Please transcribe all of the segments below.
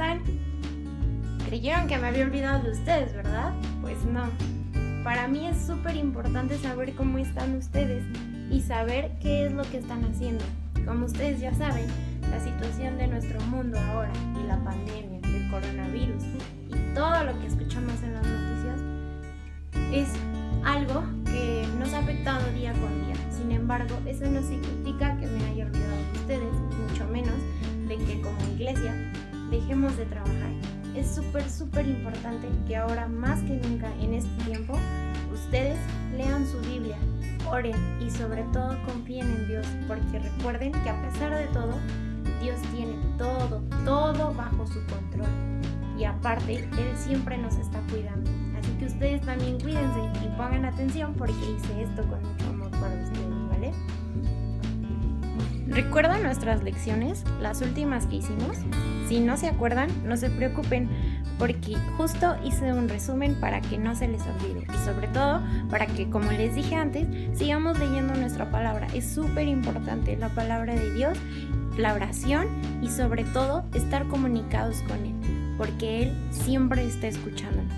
están? Creyeron que me había olvidado de ustedes, ¿verdad? Pues no. Para mí es súper importante saber cómo están ustedes y saber qué es lo que están haciendo. Como ustedes ya saben, la situación de nuestro mundo ahora y la pandemia, el coronavirus y todo lo que escuchamos en las noticias es algo que nos ha afectado día con día. Sin embargo, eso no significa que me haya olvidado de ustedes, mucho menos de que como iglesia dejemos de trabajar. Es súper importante que ahora más que nunca en este tiempo ustedes lean su Biblia, oren y sobre todo confíen en Dios, porque recuerden que a pesar de todo, Dios tiene todo bajo su control y aparte Él siempre nos está cuidando. Así que ustedes también cuídense y pongan atención porque hice esto con mucho amor para ustedes, ¿vale? ¿Recuerdan nuestras lecciones, las últimas que hicimos? Si no se acuerdan, no se preocupen, porque justo hice un resumen para que no se les olvide y sobre todo para que, como les dije antes, sigamos leyendo nuestra palabra. Es súper importante la palabra de Dios, la oración y sobre todo estar comunicados con Él, porque Él siempre está escuchándonos.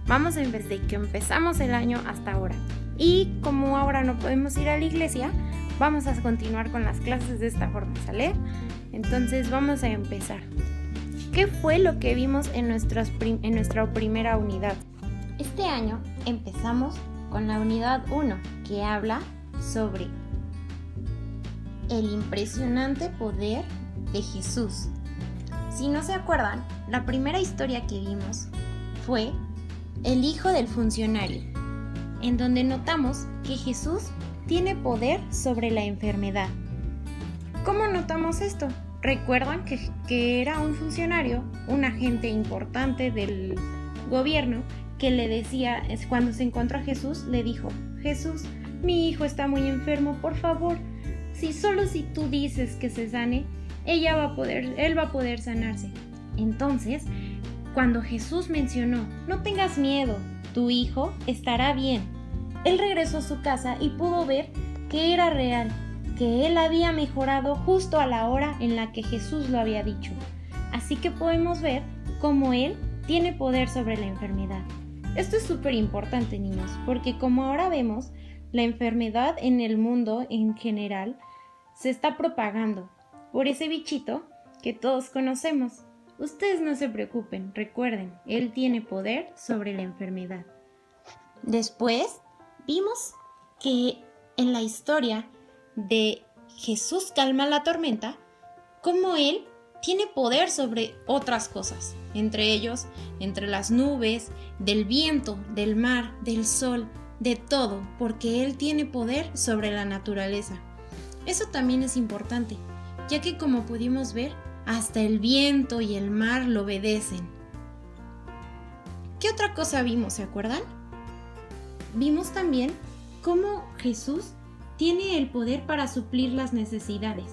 Vamos desde que empezamos el año hasta ahora. Y como ahora no podemos ir a la iglesia, vamos a continuar con las clases de esta forma, ¿sale? Entonces vamos a empezar. ¿Qué fue lo que vimos en nuestra primera unidad? Este año empezamos con la unidad 1, que habla sobre el impresionante poder de Jesús. Si no se acuerdan, la primera historia que vimos fue el hijo del funcionario, en donde notamos que Jesús tiene poder sobre la enfermedad. ¿Cómo notamos esto? Recuerdan que era un funcionario, un agente importante del gobierno, que le decía, cuando se encontró a Jesús, le dijo: Jesús, mi hijo está muy enfermo, por favor, si tú dices que se sane, él va a poder sanarse. Entonces, cuando Jesús mencionó: no tengas miedo, tu hijo estará bien, él regresó a su casa y pudo ver que era real, que él había mejorado justo a la hora en la que Jesús lo había dicho. Así que podemos ver cómo él tiene poder sobre la enfermedad. Esto es súper importante, niños, porque como ahora vemos, la enfermedad en el mundo en general se está propagando por ese bichito que todos conocemos. Ustedes no se preocupen, recuerden, él tiene poder sobre la enfermedad. Después vimos que en la historia de Jesús calma la tormenta, como Él tiene poder sobre otras cosas, entre ellos, entre las nubes, del viento, del mar, del sol, de todo, porque Él tiene poder sobre la naturaleza. Eso también es importante, ya que como pudimos ver, hasta el viento y el mar lo obedecen. ¿Qué otra cosa vimos, se acuerdan? Vimos también cómo Jesús tiene el poder para suplir las necesidades.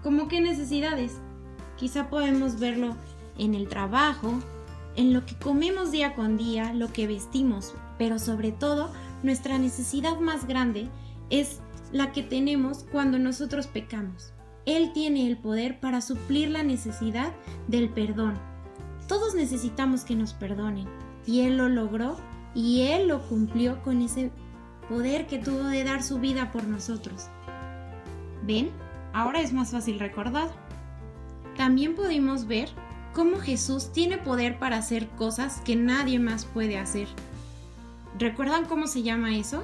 ¿Cómo qué necesidades? Quizá podemos verlo en el trabajo, en lo que comemos día con día, lo que vestimos, pero sobre todo nuestra necesidad más grande es la que tenemos cuando nosotros pecamos. Él tiene el poder para suplir la necesidad del perdón. Todos necesitamos que nos perdonen y Él lo logró y Él lo cumplió con ese poder que tuvo de dar su vida por nosotros. ¿Ven? Ahora es más fácil recordar. También pudimos ver cómo Jesús tiene poder para hacer cosas que nadie más puede hacer. ¿Recuerdan cómo se llama eso?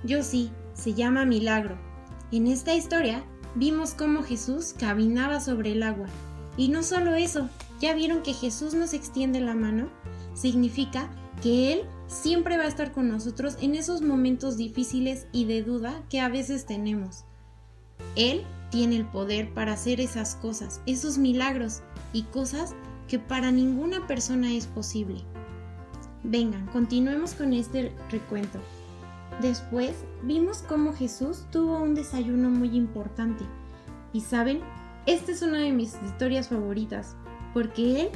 Yo sí, se llama milagro. En esta historia vimos cómo Jesús caminaba sobre el agua. Y no solo eso, ¿ya vieron que Jesús nos extiende la mano? Significa que Él siempre va a estar con nosotros en esos momentos difíciles y de duda que a veces tenemos. Él tiene el poder para hacer esas cosas, esos milagros y cosas que para ninguna persona es posible. Vengan, continuemos con este recuento. Después vimos cómo Jesús tuvo un desayuno muy importante. Y saben, esta es una de mis historias favoritas, porque Él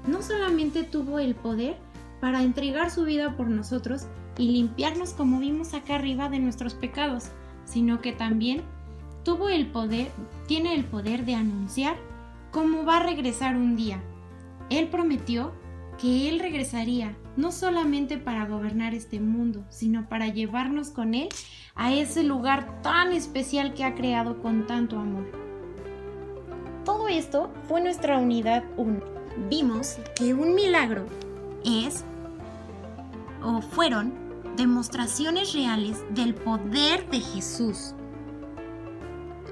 no solamente tuvo el poder para entregar su vida por nosotros y limpiarnos, como vimos acá arriba, de nuestros pecados, sino que también tiene el poder de anunciar cómo va a regresar un día. Él prometió que Él regresaría, no solamente para gobernar este mundo, sino para llevarnos con Él a ese lugar tan especial que ha creado con tanto amor. Todo esto fue nuestra unidad 1. Vimos que un milagro fueron demostraciones reales del poder de Jesús.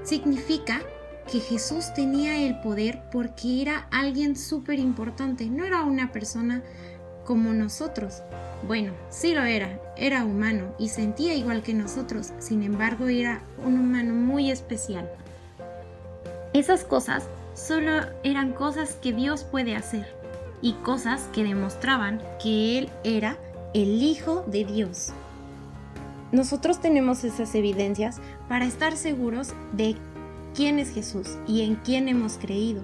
Significa que Jesús tenía el poder porque era alguien súper importante, no era una persona como nosotros. Bueno, sí lo era humano y sentía igual que nosotros, sin embargo era un humano muy especial. Esas cosas solo eran cosas que Dios puede hacer y cosas que demostraban que Él era el Hijo de Dios. Nosotros tenemos esas evidencias para estar seguros de quién es Jesús y en quién hemos creído.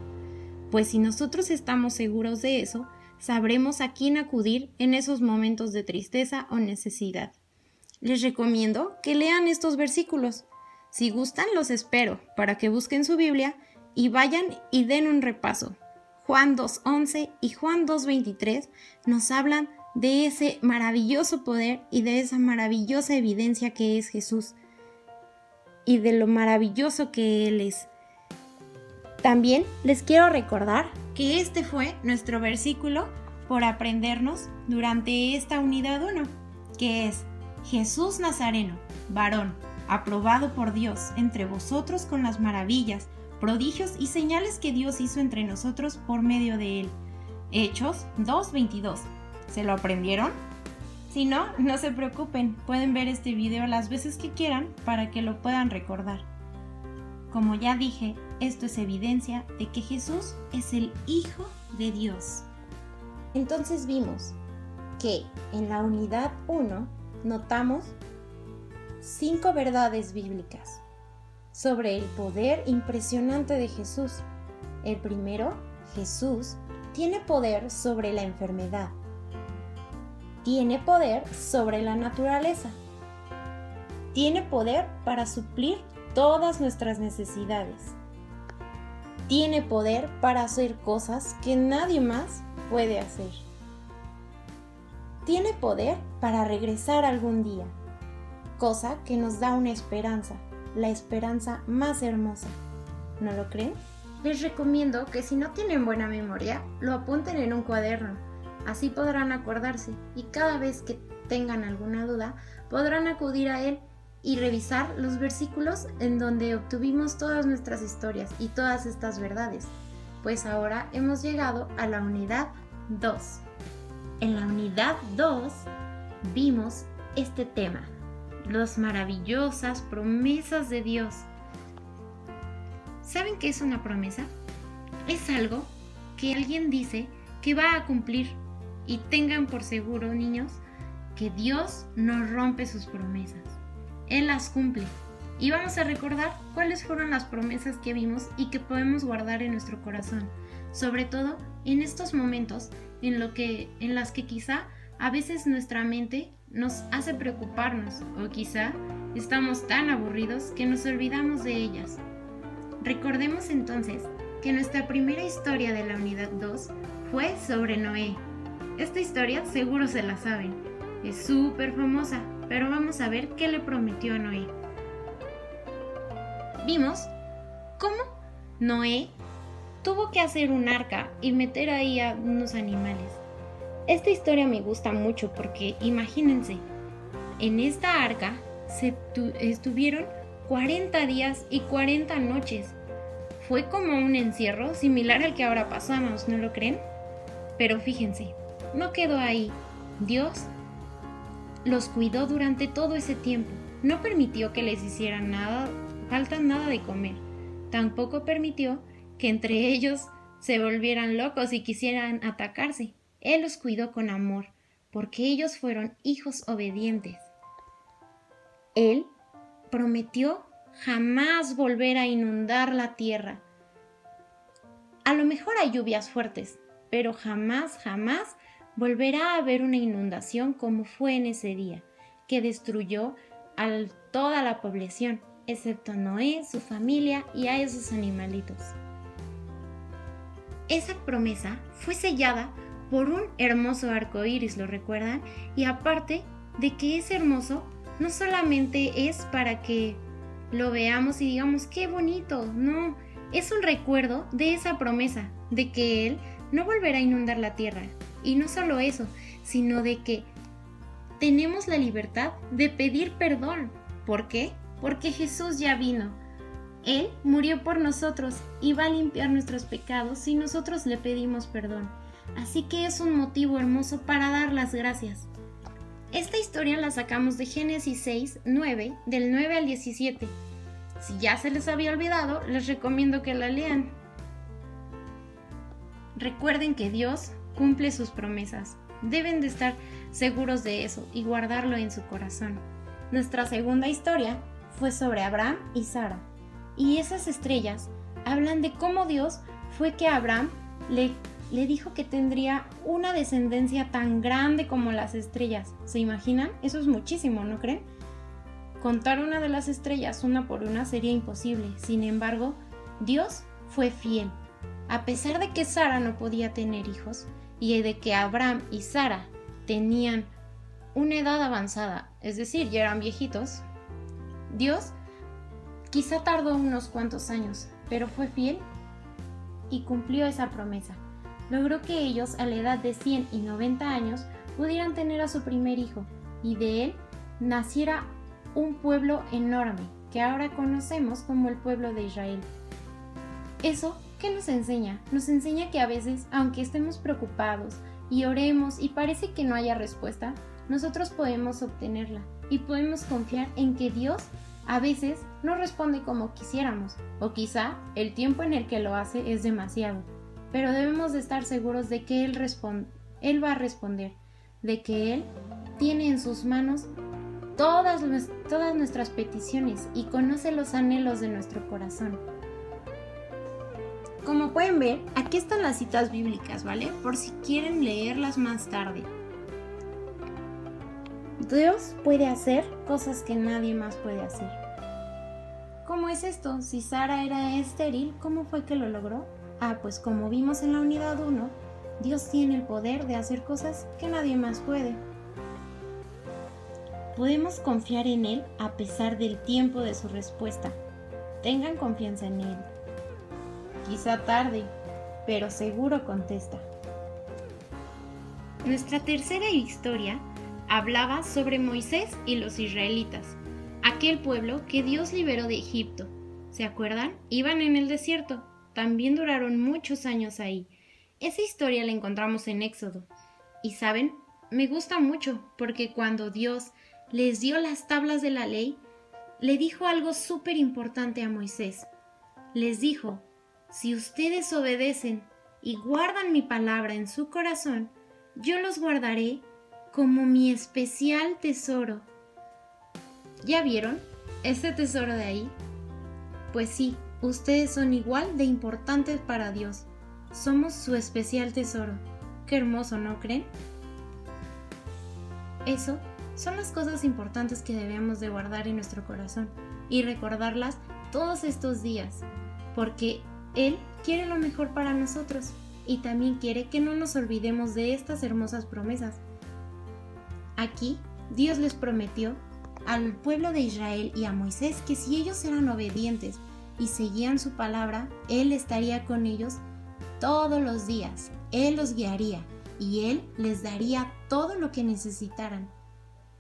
Pues si nosotros estamos seguros de eso, sabremos a quién acudir en esos momentos de tristeza o necesidad. Les recomiendo que lean estos versículos. Si gustan, los espero para que busquen su Biblia y vayan y den un repaso. Juan 2:11 y Juan 2:23 nos hablan de ese maravilloso poder y de esa maravillosa evidencia que es Jesús y de lo maravilloso que Él es. También les quiero recordar que este fue nuestro versículo por aprendernos durante esta unidad 1, que es: Jesús Nazareno, varón, aprobado por Dios entre vosotros con las maravillas, prodigios y señales que Dios hizo entre nosotros por medio de Él. Hechos 2:22. ¿Se lo aprendieron? Si no, no se preocupen, pueden ver este video las veces que quieran para que lo puedan recordar. Como ya dije, esto es evidencia de que Jesús es el Hijo de Dios. Entonces vimos que en la unidad 1 notamos 5 verdades bíblicas sobre el poder impresionante de Jesús. El primero, Jesús tiene poder sobre la enfermedad. Tiene poder sobre la naturaleza. Tiene poder para suplir todas nuestras necesidades. Tiene poder para hacer cosas que nadie más puede hacer. Tiene poder para regresar algún día, cosa que nos da una esperanza, la esperanza más hermosa. ¿No lo creen? Les recomiendo que si no tienen buena memoria, lo apunten en un cuaderno. Así podrán acordarse y cada vez que tengan alguna duda, podrán acudir a él y revisar los versículos en donde obtuvimos todas nuestras historias y todas estas verdades. Pues ahora hemos llegado a la unidad 2. En la unidad 2 vimos este tema: las maravillosas promesas de Dios. ¿Saben qué es una promesa? Es algo que alguien dice que va a cumplir. Y tengan por seguro, niños, que Dios no rompe sus promesas. Él las cumple. Y vamos a recordar cuáles fueron las promesas que vimos y que podemos guardar en nuestro corazón. Sobre todo en estos momentos en las que quizá a veces nuestra mente nos hace preocuparnos o quizá estamos tan aburridos que nos olvidamos de ellas. Recordemos entonces que nuestra primera historia de la unidad 2 fue sobre Noé. Esta historia seguro se la saben, es súper famosa, pero vamos a ver qué le prometió a Noé. Vimos cómo Noé tuvo que hacer un arca y meter ahí a unos animales. Esta historia me gusta mucho porque imagínense, en esta arca estuvieron 40 días y 40 noches. Fue como un encierro similar al que ahora pasamos, ¿no lo creen? Pero fíjense, no quedó ahí. Dios los cuidó durante todo ese tiempo. No permitió que les hicieran falta nada de comer. Tampoco permitió que entre ellos se volvieran locos y quisieran atacarse. Él los cuidó con amor, porque ellos fueron hijos obedientes. Él prometió jamás volver a inundar la tierra. A lo mejor hay lluvias fuertes, pero jamás volverá a haber una inundación como fue en ese día, que destruyó a toda la población, excepto Noé, su familia y a esos animalitos. esa promesa fue sellada por un hermoso arco iris, ¿lo recuerdan? Y aparte de que es hermoso, no solamente es para que lo veamos y digamos qué bonito, no, es un recuerdo de esa promesa, de que Él no volverá a inundar la tierra. Y no solo eso, sino de que tenemos la libertad de pedir perdón. ¿Por qué? Porque Jesús ya vino. Él murió por nosotros y va a limpiar nuestros pecados si nosotros le pedimos perdón. Así que es un motivo hermoso para dar las gracias. Esta historia la sacamos de Génesis 6, 9, del 9 al 17. Si ya se les había olvidado, les recomiendo que la lean. Recuerden que Dios cumple sus promesas. Deben de estar seguros de eso y guardarlo en su corazón. Nuestra segunda historia fue sobre Abraham y Sara. Y esas estrellas hablan de cómo Dios fue que a Abraham le dijo que tendría una descendencia tan grande como las estrellas. ¿Se imaginan? Eso es muchísimo, ¿no creen? Contar una de las estrellas una por una sería imposible. Sin embargo, Dios fue fiel. A pesar de que Sara no podía tener hijos y de que Abraham y Sara tenían una edad avanzada, es decir, ya eran viejitos, Dios quizá tardó unos cuantos años, pero fue fiel y cumplió esa promesa. Logró que ellos, a la edad de 100 y 90 años, pudieran tener a su primer hijo y de él naciera un pueblo enorme que ahora conocemos como el pueblo de Israel. Eso, ¿qué nos enseña? Nos enseña que a veces, aunque estemos preocupados y oremos y parece que no haya respuesta, nosotros podemos obtenerla y podemos confiar en que Dios a veces no responde como quisiéramos, o quizá el tiempo en el que lo hace es demasiado, pero debemos de estar seguros de que Él va a responder, de que Él tiene en sus manos todas nuestras peticiones y conoce los anhelos de nuestro corazón. Como pueden ver, aquí están las citas bíblicas, ¿vale? Por si quieren leerlas más tarde. Dios puede hacer cosas que nadie más puede hacer. ¿Cómo es esto? Si Sara era estéril, ¿cómo fue que lo logró? Pues como vimos en la unidad 1, Dios tiene el poder de hacer cosas que nadie más puede. Podemos confiar en Él a pesar del tiempo de su respuesta. Tengan confianza en Él. Quizá tarde, pero seguro contesta. Nuestra tercera historia hablaba sobre Moisés y los israelitas, aquel pueblo que Dios liberó de Egipto. ¿Se acuerdan? Iban en el desierto. También duraron muchos años ahí. Esa historia la encontramos en Éxodo. Y ¿saben? Me gusta mucho porque cuando Dios les dio las tablas de la ley, le dijo algo súper importante a Moisés. Les dijo: si ustedes obedecen y guardan mi palabra en su corazón, yo los guardaré como mi especial tesoro. ¿Ya vieron ese tesoro de ahí? Pues sí, ustedes son igual de importantes para Dios. Somos su especial tesoro. Qué hermoso, ¿no creen? Eso son las cosas importantes que debemos de guardar en nuestro corazón y recordarlas todos estos días, porque Él quiere lo mejor para nosotros y también quiere que no nos olvidemos de estas hermosas promesas. Aquí, Dios les prometió al pueblo de Israel y a Moisés que si ellos eran obedientes y seguían su palabra, Él estaría con ellos todos los días. Él los guiaría y Él les daría todo lo que necesitaran.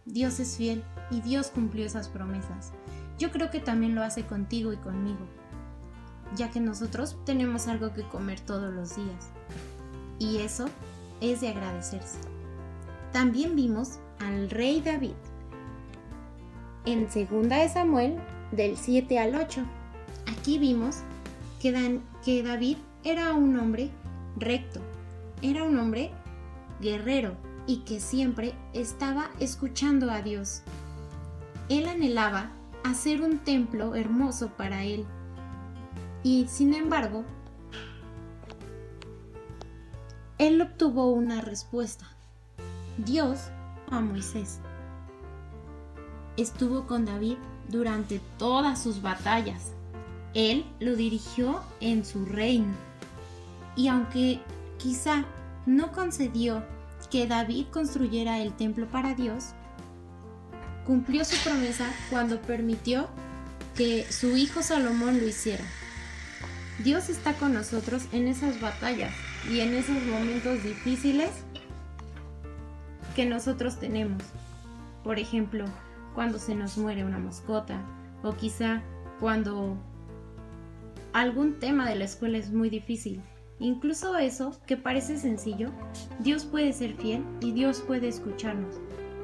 Dios es fiel y Dios cumplió esas promesas. Yo creo que también lo hace contigo y conmigo, ya que nosotros tenemos algo que comer todos los días. Y eso es de agradecerse. También vimos al rey David en 2 de Samuel del 7 al 8. Aquí vimos que David era un hombre recto, era un hombre guerrero y que siempre estaba escuchando a Dios. Él anhelaba hacer un templo hermoso para él. Y sin embargo, él obtuvo una respuesta. Dios a Moisés. Estuvo con David durante todas sus batallas. Él lo dirigió en su reino. Y aunque quizá no concedió que David construyera el templo para Dios, cumplió su promesa cuando permitió que su hijo Salomón lo hiciera. Dios está con nosotros en esas batallas y en esos momentos difíciles que nosotros tenemos. Por ejemplo, cuando se nos muere una mascota, o quizá cuando algún tema de la escuela es muy difícil. Incluso eso, que parece sencillo, Dios puede ser fiel y Dios puede escucharnos.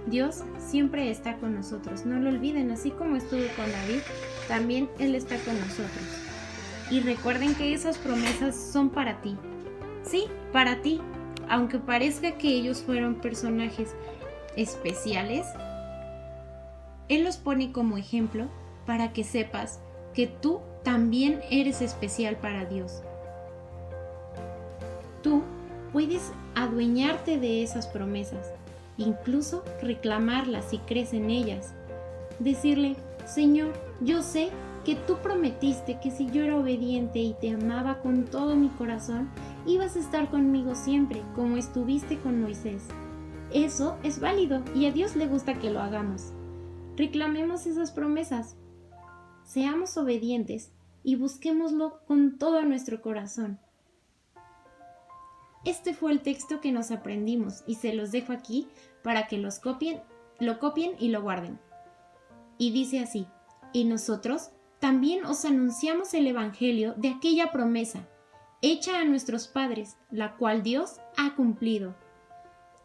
Dios siempre está con nosotros, no lo olviden, así como estuvo con David, también Él está con nosotros. Y recuerden que esas promesas son para ti. Sí, para ti. Aunque parezca que ellos fueron personajes especiales, Él los pone como ejemplo para que sepas que tú también eres especial para Dios. Tú puedes adueñarte de esas promesas, incluso reclamarlas si crees en ellas. Decirle, Señor, yo sé que tú prometiste que si yo era obediente y te amaba con todo mi corazón, ibas a estar conmigo siempre, como estuviste con Moisés. Eso es válido y a Dios le gusta que lo hagamos. Reclamemos esas promesas. Seamos obedientes y busquémoslo con todo nuestro corazón. Este fue el texto que nos aprendimos y se los dejo aquí para que lo copien y lo guarden. Y dice así, y nosotros también os anunciamos el evangelio de aquella promesa, hecha a nuestros padres, la cual Dios ha cumplido.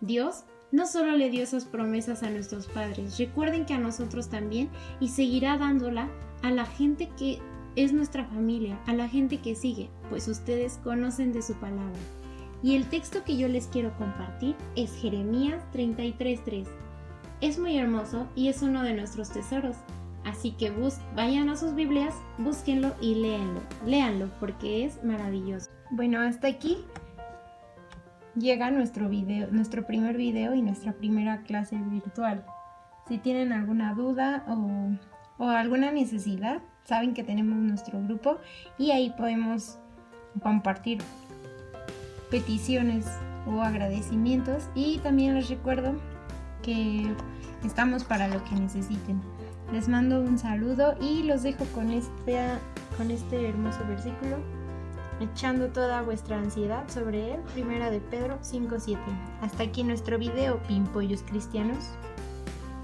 Dios no solo le dio esas promesas a nuestros padres, recuerden que a nosotros también, y seguirá dándola a la gente que es nuestra familia, a la gente que sigue, pues ustedes conocen de su palabra. Y el texto que yo les quiero compartir es Jeremías 33:3. Es muy hermoso y es uno de nuestros tesoros. Así que vayan a sus Biblias, búsquenlo y léanlo porque es maravilloso. Bueno, hasta aquí llega nuestro primer video y nuestra primera clase virtual. Si tienen alguna duda o alguna necesidad, saben que tenemos nuestro grupo y ahí podemos compartir peticiones o agradecimientos, y también les recuerdo que estamos para lo que necesiten. Les mando un saludo y los dejo con este hermoso versículo, echando toda vuestra ansiedad sobre él, 1 de Pedro 5:7. Hasta aquí nuestro video, Pimpollos Cristianos.